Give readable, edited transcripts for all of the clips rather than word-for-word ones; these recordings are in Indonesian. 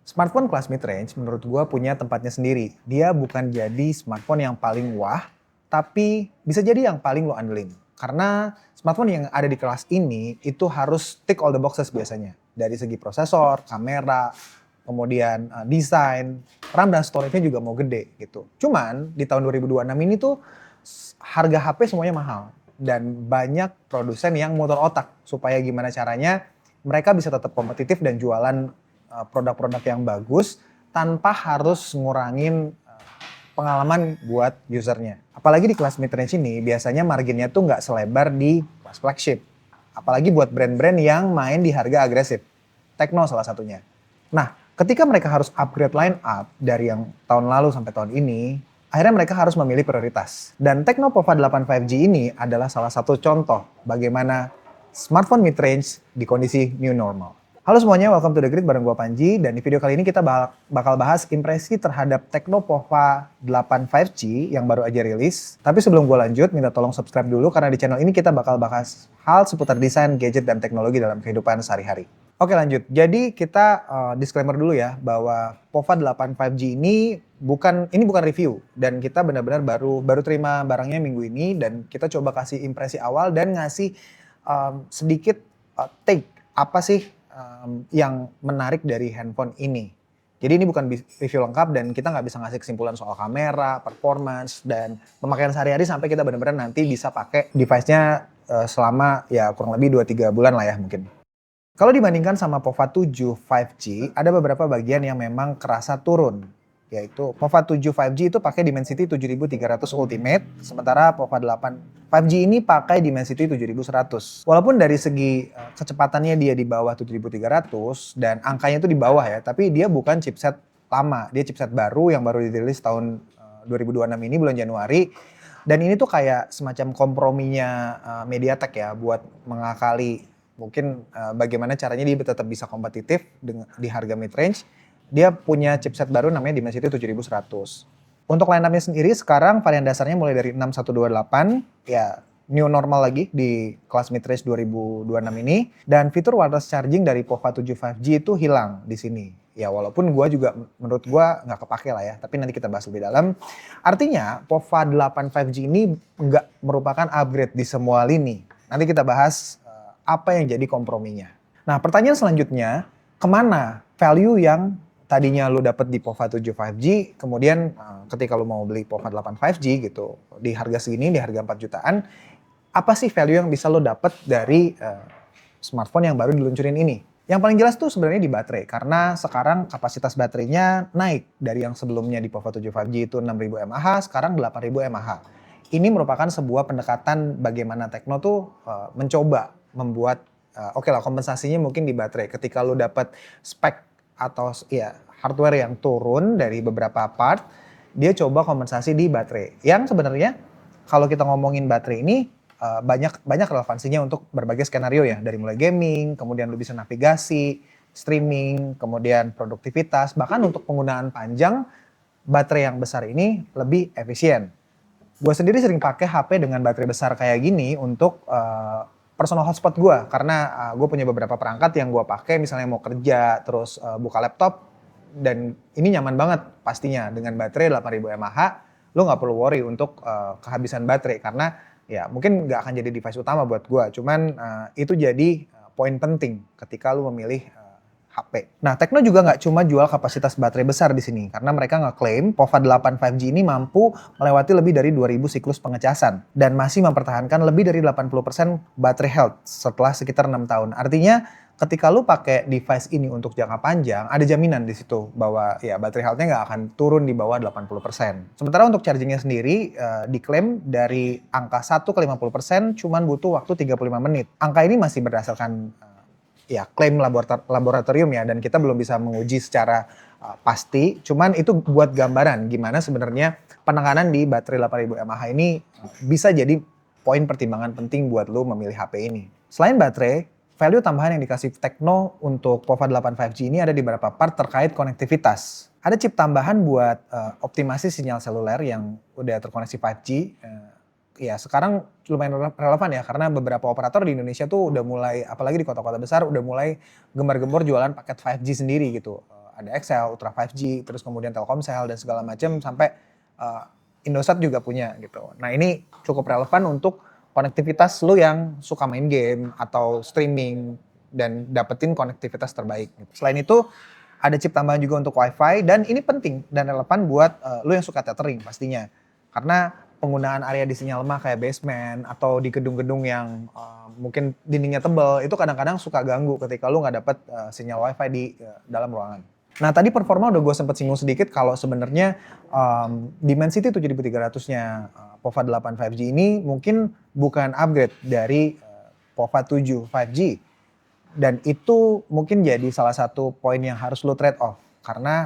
Smartphone kelas mid-range menurut gue punya tempatnya sendiri. Dia bukan jadi smartphone yang paling wah, tapi bisa jadi yang paling lo andelin. Karena smartphone yang ada di kelas ini itu harus tick all the boxes biasanya. Dari segi prosesor, kamera, kemudian desain, RAM dan storage-nya juga mau gede gitu. Cuman di tahun 2026 ini tuh harga HP semuanya mahal. Dan banyak produsen yang muter otak supaya gimana caranya mereka bisa tetap kompetitif dan jualan produk-produk yang bagus tanpa harus ngurangin pengalaman buat usernya. Apalagi di kelas mid-range ini biasanya marginnya tuh nggak selebar di kelas flagship. Apalagi buat brand-brand yang main di harga agresif. Tecno salah satunya. Nah, ketika mereka harus upgrade line up dari yang tahun lalu sampai tahun ini, akhirnya mereka harus memilih prioritas. Dan Tecno Pova 8 5G ini adalah salah satu contoh bagaimana smartphone mid-range di kondisi new normal. Halo semuanya, welcome to The Grid bareng gue Panji. Dan di video kali ini kita bakal bahas impresi terhadap Tecno Pova 8 5G yang baru aja rilis. Tapi sebelum gue lanjut, minta tolong subscribe dulu karena di channel ini kita bakal bahas hal seputar desain, gadget, dan teknologi dalam kehidupan sehari-hari. Oke lanjut, jadi kita disclaimer dulu ya bahwa Pova 8 5G ini bukan review. Dan kita benar-benar baru terima barangnya minggu ini dan kita coba kasih impresi awal dan ngasih sedikit take apa sih yang menarik dari handphone ini. Jadi ini bukan review lengkap dan kita nggak bisa ngasih kesimpulan soal kamera, performance, dan pemakaian sehari-hari sampai kita benar-benar nanti bisa pakai device-nya selama ya kurang lebih 2-3 bulan lah ya mungkin. Kalau dibandingkan sama Pova 7 5G, ada beberapa bagian yang memang kerasa turun. Yaitu Pova 7 5G itu pakai Dimensity 7300 Ultimate, sementara Pova 8 5G ini pakai Dimensity 7100. Walaupun dari segi kecepatannya dia di bawah 7300 dan angkanya itu di bawah ya, tapi dia bukan chipset lama, dia chipset baru yang baru dirilis tahun 2026 ini bulan Januari. Dan ini tuh kayak semacam komprominya MediaTek ya buat mengakali mungkin bagaimana caranya dia tetap bisa kompetitif di harga mid-range. Dia punya chipset baru namanya Dimensity 7100. Untuk line up-nya sendiri sekarang varian dasarnya mulai dari 6128, ya new normal lagi di kelas mid-range 2026 ini. Dan fitur wireless charging dari Pova 7 5G itu hilang di sini. Ya walaupun menurut gua nggak kepake lah ya, tapi nanti kita bahas lebih dalam. Artinya Pova 8 5G ini nggak merupakan upgrade di semua lini. Nanti kita bahas apa yang jadi komprominya. Nah pertanyaan selanjutnya, kemana value yang tadinya lu dapet di Pova 7 5G, kemudian ketika lu mau beli Pova 8 5G gitu, di harga segini, di harga 4 jutaan, apa sih value yang bisa lu dapet dari smartphone yang baru diluncurin ini? Yang paling jelas tuh sebenarnya di baterai, karena sekarang kapasitas baterainya naik dari yang sebelumnya di Pova 7 5G itu 6000 mAh, sekarang 8000 mAh. Ini merupakan sebuah pendekatan bagaimana Tecno tuh mencoba membuat, oke lah kompensasinya mungkin di baterai. Ketika lu dapet spek atau ya hardware yang turun dari beberapa part, dia coba kompensasi di baterai. Yang sebenarnya kalau kita ngomongin baterai ini banyak relevansinya untuk berbagai skenario ya, dari mulai gaming, kemudian lu bisa navigasi, streaming, kemudian produktivitas, bahkan untuk penggunaan panjang baterai yang besar ini lebih efisien. Gue sendiri sering pakai HP dengan baterai besar kayak gini untuk personal hotspot gue, karena gue punya beberapa perangkat yang gue pakai misalnya mau kerja terus buka laptop, dan ini nyaman banget pastinya dengan baterai 8000 mAh. Lo nggak perlu worry untuk kehabisan baterai karena ya mungkin nggak akan jadi device utama buat gue, cuman itu jadi poin penting ketika lo memilih HP. Nah, Tecno juga nggak cuma jual kapasitas baterai besar di sini, karena mereka ngeklaim Pova 8 5G ini mampu melewati lebih dari 2000 siklus pengecasan dan masih mempertahankan lebih dari 80% baterai health setelah sekitar 6 tahun. Artinya, ketika lu pakai device ini untuk jangka panjang, ada jaminan di situ bahwa ya baterai health-nya nggak akan turun di bawah 80%. Sementara untuk chargingnya sendiri diklaim dari angka 1 ke 50% cuman butuh waktu 35 menit. Angka ini masih berdasarkan ya klaim laboratorium ya, dan kita belum bisa menguji secara pasti, cuman itu buat gambaran gimana sebenarnya penekanan di baterai 8000 mAh ini bisa jadi poin pertimbangan penting buat lu memilih HP ini. Selain baterai, value tambahan yang dikasih Tecno untuk Pova 8 5G ini ada di beberapa part terkait konektivitas. Ada chip tambahan buat optimasi sinyal seluler yang udah terkoneksi 5G. Ya sekarang lumayan relevan ya, karena beberapa operator di Indonesia tuh udah mulai, apalagi di kota-kota besar, udah mulai gembar-gembor jualan paket 5G sendiri gitu. ada XL, Ultra 5G, terus kemudian Telkomsel dan segala macam sampai Indosat juga punya gitu. Nah ini cukup relevan untuk konektivitas lu yang suka main game atau streaming dan dapetin konektivitas terbaik. Gitu. Selain itu ada chip tambahan juga untuk WiFi dan ini penting dan relevan buat lu yang suka tethering pastinya. Karena penggunaan area di sinyal lemah kayak basement atau di gedung-gedung yang mungkin dindingnya tebal itu kadang-kadang suka ganggu ketika lu nggak dapet sinyal WiFi di dalam ruangan. Nah tadi performa udah gue sempet singgung sedikit kalau sebenarnya Dimensity 7300-nya POVA 8 5G ini mungkin bukan upgrade dari POVA 7 5G. Dan itu mungkin jadi salah satu poin yang harus lo trade off. Karena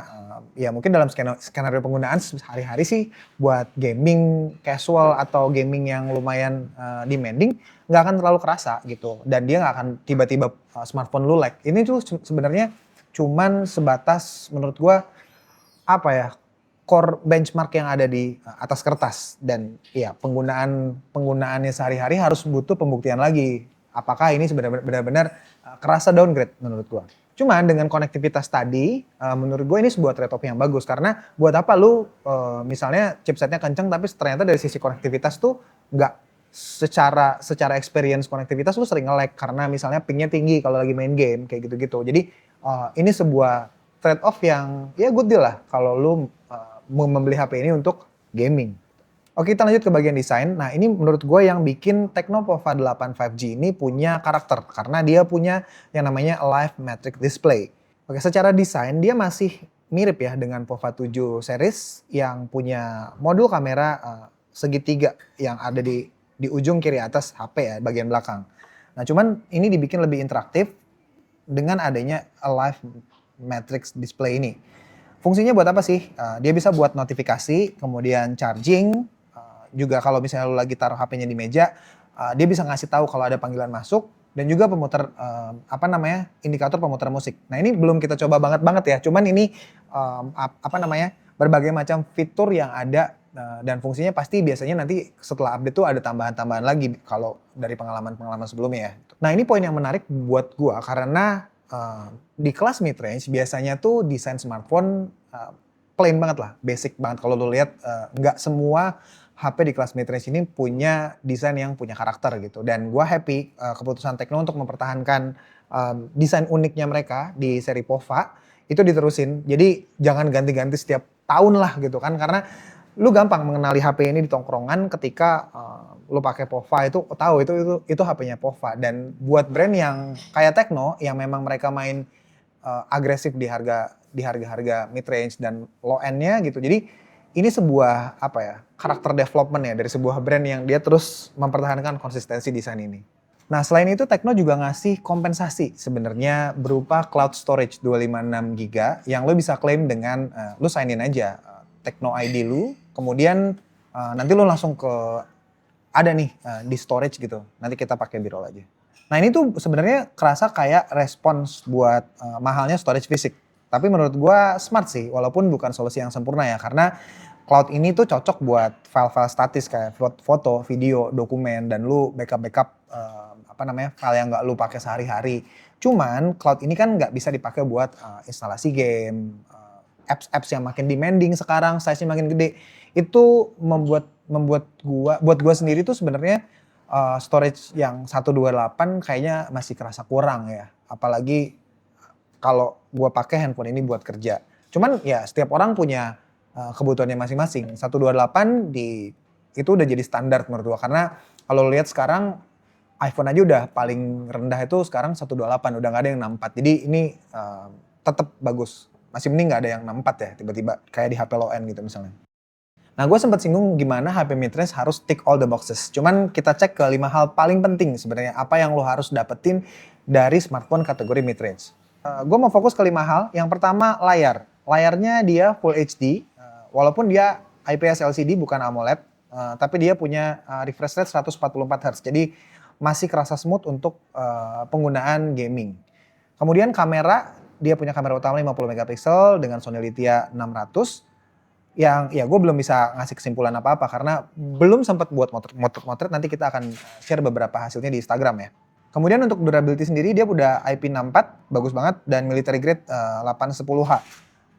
ya mungkin dalam skenario penggunaan sehari-hari sih buat gaming casual atau gaming yang lumayan demanding nggak akan terlalu kerasa gitu. Dan dia nggak akan tiba-tiba smartphone lu lag. Ini tuh sebenarnya cuman sebatas menurut gua apa ya core benchmark yang ada di atas kertas dan ya penggunaannya sehari-hari harus butuh pembuktian lagi apakah ini benar-benar kerasa downgrade menurut gua. Cuman dengan konektivitas tadi menurut gua ini sebuah trade off yang bagus karena buat apa lu misalnya chipsetnya kenceng tapi ternyata dari sisi konektivitas tuh nggak secara experience konektivitas lu sering nge-lag karena misalnya pingnya tinggi kalau lagi main game kayak gitu-gitu. Jadi ini sebuah trade off yang ya good deal lah kalau lu membeli HP ini untuk gaming. Oke kita lanjut ke bagian desain. Nah ini menurut gue yang bikin Tecno POVA 8 5G ini punya karakter. Karena dia punya yang namanya Live Matrix Display. Oke secara desain dia masih mirip ya dengan POVA 7 series yang punya modul kamera segitiga yang ada di ujung kiri atas HP ya bagian belakang. Nah cuman ini dibikin lebih interaktif dengan adanya Live Matrix Display ini. Fungsinya buat apa sih? Dia bisa buat notifikasi, kemudian charging, juga kalau misalnya lu lagi taruh HP-nya di meja, dia bisa ngasih tahu kalau ada panggilan masuk dan juga pemutar indikator pemutar musik. Nah ini belum kita coba banget ya, cuman ini berbagai macam fitur yang ada dan fungsinya pasti biasanya nanti setelah update tuh ada tambahan-tambahan lagi kalau dari pengalaman-pengalaman sebelumnya ya. Nah ini poin yang menarik buat gua karena di kelas mid range biasanya tuh desain smartphone plain banget lah, basic banget. Kalau lu lihat nggak semua HP di kelas mid range ini punya desain yang punya karakter gitu. Dan gua happy keputusan Tecno untuk mempertahankan desain uniknya mereka di seri POVA itu diterusin. Jadi jangan ganti-ganti setiap tahun lah gitu kan karena lu gampang mengenali HP ini di tongkrongan ketika lu pakai POVA itu tahu itu HP-nya POVA dan buat brand yang kayak Tecno yang memang mereka main agresif di harga mid range dan low end-nya gitu. Jadi ini sebuah karakter development ya dari sebuah brand yang dia terus mempertahankan konsistensi desain ini. Nah, selain itu Tecno juga ngasih kompensasi sebenarnya berupa cloud storage 256 GB yang lo bisa klaim dengan lo sign in aja Tecno ID lu, kemudian nanti lo langsung ke ada nih di storage gitu. Nanti kita pakai birol aja. Nah ini tuh sebenarnya kerasa kayak respons buat mahalnya storage fisik. Tapi menurut gua smart sih, walaupun bukan solusi yang sempurna ya. Karena cloud ini tuh cocok buat file-file statis kayak foto, video, dokumen, dan lu backup file yang nggak lu pakai sehari-hari. Cuman cloud ini kan nggak bisa dipakai buat instalasi game, apps-apps yang makin demanding sekarang, size-nya makin gede. Itu buat gua sendiri tuh sebenarnya storage yang 128 kayaknya masih kerasa kurang ya. Apalagi kalau gua pakai handphone ini buat kerja. Cuman ya setiap orang punya kebutuhannya masing-masing. 128 itu udah jadi standar menurut gua karena kalau lihat sekarang iPhone aja udah paling rendah itu sekarang 128, udah nggak ada yang 64. Jadi ini tetap bagus. Masih mending nggak ada yang 64 ya tiba-tiba kayak di HP low end gitu misalnya. Nah gue sempat singgung gimana HP midrange harus tick all the boxes. Cuman kita cek ke 5 hal paling penting sebenarnya apa yang lo harus dapetin dari smartphone kategori midrange. Gue mau fokus ke 5 hal. Yang pertama layar. Layarnya dia Full HD. Walaupun dia IPS LCD bukan AMOLED. Tapi dia punya refresh rate 144 Hz. Jadi masih kerasa smooth untuk penggunaan gaming. Kemudian kamera. Dia punya kamera utama 50 megapiksel dengan Sony Lithia 600. Yang ya gue belum bisa ngasih kesimpulan apa-apa karena belum sempat buat motret. Nanti kita akan share beberapa hasilnya di Instagram ya. Kemudian untuk durability sendiri dia udah IP64, bagus banget, dan military grade 810H.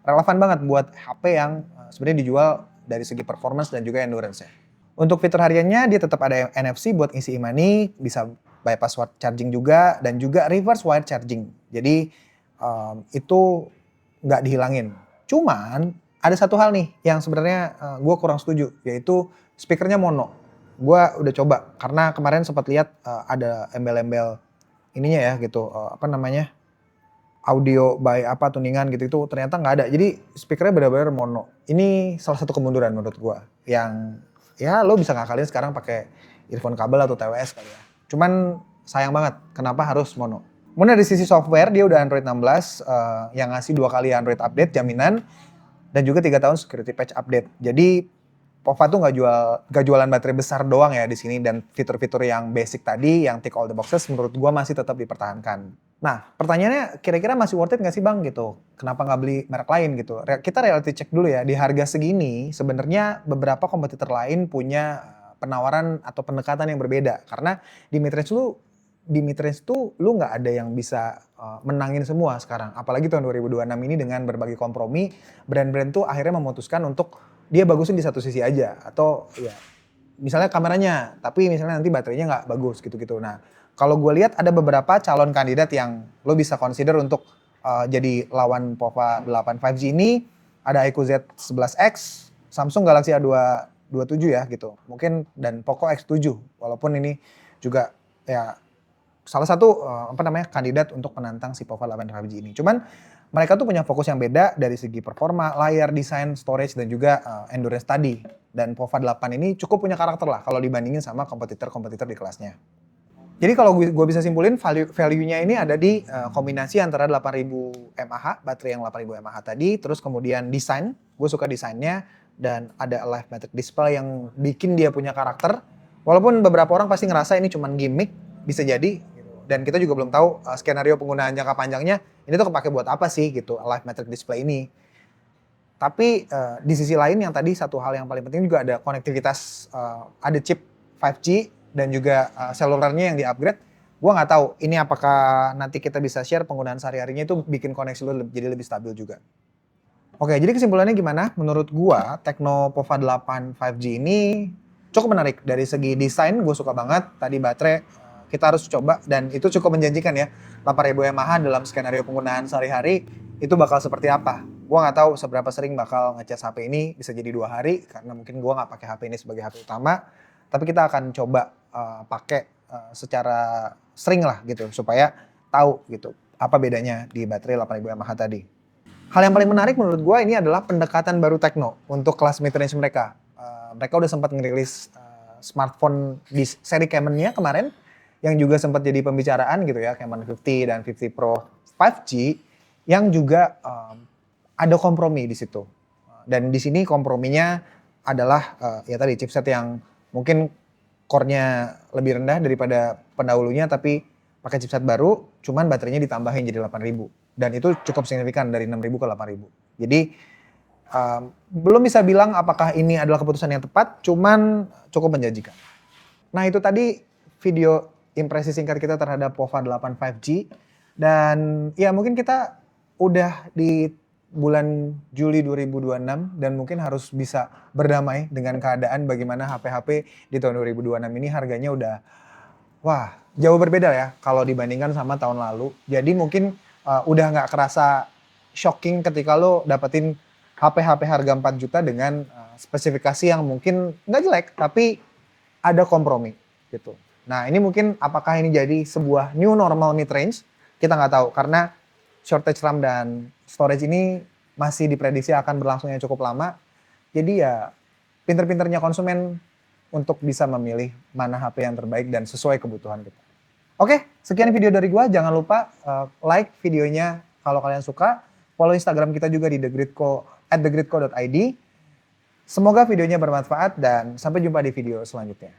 Relevan banget buat HP yang sebenarnya dijual dari segi performance dan juga endurance ya. Untuk fitur hariannya dia tetap ada NFC buat isi e-money, bisa bypass wire charging juga, dan juga reverse wire charging. Jadi itu nggak dihilangin. Cuman ada satu hal nih yang sebenarnya gue kurang setuju, yaitu speakernya mono. Gue udah coba karena kemarin sempat lihat ada embel-embel ininya ya gitu, apa namanya, audio by apa tuningan gitu, itu ternyata nggak ada. Jadi speakernya benar-benar mono. Ini salah satu kemunduran menurut gue, yang ya lo bisa ngakalin sekarang pakai earphone kabel atau TWS kali ya. Cuman sayang banget kenapa harus mono. Kemudian dari sisi software dia udah Android 16 yang ngasih 2 kali Android update jaminan, dan juga 3 tahun security patch update. Jadi Pova tuh nggak jualan baterai besar doang ya di sini, dan fitur-fitur yang basic tadi yang tick all the boxes menurut gua masih tetap dipertahankan. Nah, pertanyaannya kira-kira masih worth it nggak sih Bang gitu? Kenapa nggak beli merek lain gitu? Kita reality check dulu ya, di harga segini sebenarnya beberapa kompetitor lain punya penawaran atau pendekatan yang berbeda, karena di midrange tuh lu nggak ada yang bisa menangin semua sekarang. Apalagi tahun 2026 ini dengan berbagai kompromi, brand-brand tuh akhirnya memutuskan untuk dia bagusin di satu sisi aja, atau ya misalnya kameranya, tapi misalnya nanti baterainya nggak bagus gitu-gitu. Nah, kalau gue lihat ada beberapa calon kandidat yang lo bisa consider untuk jadi lawan Pova 8 5G ini. Ada iQOO Z11X, Samsung Galaxy A27 ya gitu. Mungkin dan Poco X7, walaupun ini juga ya salah satu kandidat untuk penantang si Pova 8 5G ini. Cuman mereka tuh punya fokus yang beda dari segi performa, layar, desain, storage, dan juga endurance tadi. Dan Pova 8 ini cukup punya karakter lah kalau dibandingin sama kompetitor-kompetitor di kelasnya. Jadi kalau gue bisa simpulin value-nya ini ada di kombinasi antara 8000 mAh, baterai yang 8000 mAh tadi, terus kemudian desain, gue suka desainnya, dan ada Alive Matrix Display yang bikin dia punya karakter. Walaupun beberapa orang pasti ngerasa ini cuma gimmick, bisa jadi. Dan kita juga belum tahu skenario penggunaan jangka panjangnya ini tuh kepake buat apa sih gitu, Alive Matrix Display ini. Tapi di sisi lain yang tadi satu hal yang paling penting juga ada konektivitas, ada chip 5G dan juga selulernya yang di-upgrade. Gua nggak tahu ini apakah nanti kita bisa share penggunaan sehari-harinya itu bikin koneksi lo jadi lebih stabil juga. Oke, jadi kesimpulannya gimana? Menurut gua Tecno Pova 8 5G ini cukup menarik. Dari segi desain gue suka banget, tadi baterai kita harus coba, dan itu cukup menjanjikan ya. 8000 mAh dalam skenario penggunaan sehari-hari itu bakal seperti apa. Gua nggak tahu seberapa sering bakal ngecas HP ini, bisa jadi 2 hari karena mungkin gua nggak pakai HP ini sebagai HP utama. Tapi kita akan coba pakai secara sering lah gitu supaya tahu gitu apa bedanya di baterai 8000 mAh tadi. Hal yang paling menarik menurut gua ini adalah pendekatan baru Tecno untuk kelas mid-range mereka. Mereka udah sempat ngerilis smartphone di seri Camon-nya kemarin, yang juga sempat jadi pembicaraan gitu ya, Camon 50 dan 50 Pro 5G, yang juga ada kompromi di situ. Dan di sini komprominya adalah ya tadi chipset yang mungkin core-nya lebih rendah daripada pendahulunya, tapi pakai chipset baru, cuman baterainya ditambahin jadi 8000. Dan itu cukup signifikan dari 6000 ke 8000. Jadi belum bisa bilang apakah ini adalah keputusan yang tepat, cuman cukup menjanjikan. Nah itu tadi video impresi singkat kita terhadap Pova 8 5G. Dan ya mungkin kita udah di bulan Juli 2026 dan mungkin harus bisa berdamai dengan keadaan bagaimana HP-HP di tahun 2026 ini harganya udah jauh berbeda ya kalau dibandingkan sama tahun lalu. Jadi mungkin udah nggak kerasa shocking ketika lo dapetin HP-HP harga 4 juta dengan spesifikasi yang mungkin nggak jelek tapi ada kompromi gitu. Nah ini mungkin apakah ini jadi sebuah new normal mid-range? Kita nggak tahu karena shortage RAM dan storage ini masih diprediksi akan berlangsungnya cukup lama. Jadi ya pinter-pinternya konsumen untuk bisa memilih mana HP yang terbaik dan sesuai kebutuhan kita. Oke, sekian video dari gua. Jangan lupa like videonya kalau kalian suka. Follow Instagram kita juga di thegridco@thegridco.id. Semoga videonya bermanfaat dan sampai jumpa di video selanjutnya.